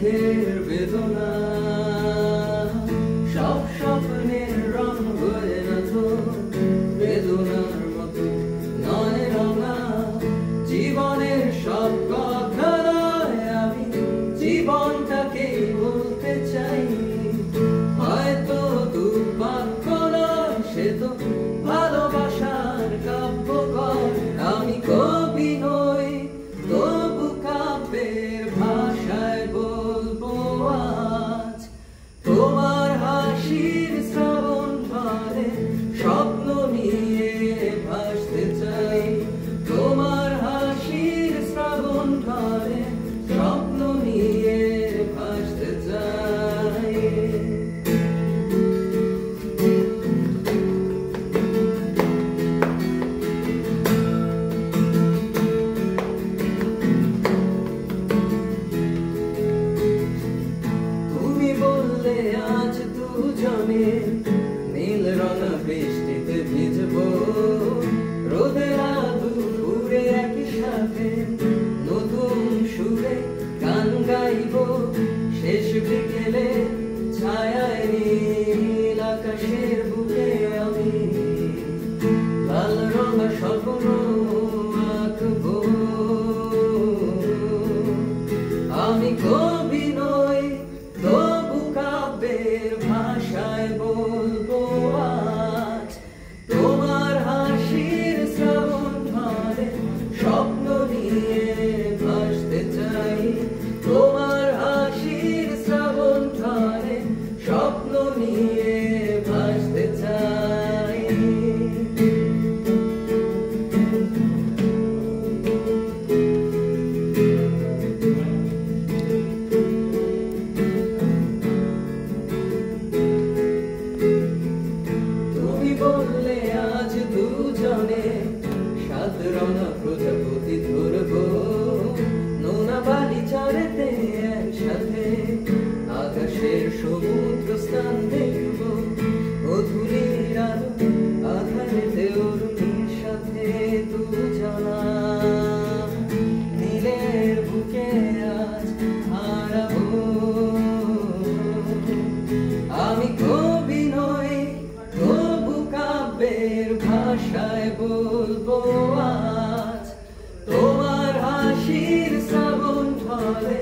বুকের বেদনা সব স্বপ্নের রং হয়ে না তো বেদনার মতো নয় রঙা জীবনের সব কথা নয় আমি জীবনটাকে বলতে চাই হয়তো দুর্ভাগ্য নয় সে তো ভালোবাসার কাব্যকর আমি কবি নই তবু কাব্যের ভাষায় বলবো আজ তোমার হাসির শ্রাবণ ধারে স্বপ্ন নিয়ে ভাসতে চাই তোমার হাসির শ্রাবণ ধারে স্বপ্ন নিয়ে ভাসতে চাই আজ দুজনে নীল রঙা বৃষ্টিতে ভিজবো রোদের দুপুরে একই সাথে নতুন সুরে গান গাইবো শেষ বিকেলে ছায়ায় নীল আকাশের বুকে আমি লাল রঙা স্বপ্ন আঁকবো আমি কবি নই তবু কাব্যের ভাষায় বলবো আজ তোমার হাসির শ্রাবণ ধারে স্বপ্ন নিয়ে ভাসতে চাই তোমার হাসির শ্রাবণ ধারে স্বপ্ন নিয়ে ভাসতে চাই বললে আজ দুজনে সাত রঙা প্রজাপতি ধরবো নোনা বালি চড়েতে একসাথে আকাশের সমুদ্র স্থান দেখবো মধুরীর আলো আধারেতে অরুণীর সাথে দুজনা নীলের বুকে আজ হারাবো আমি কবি নই কাব্যের ভাষায় বলবো আজ তোমার হাসির শ্রাবণ ধারে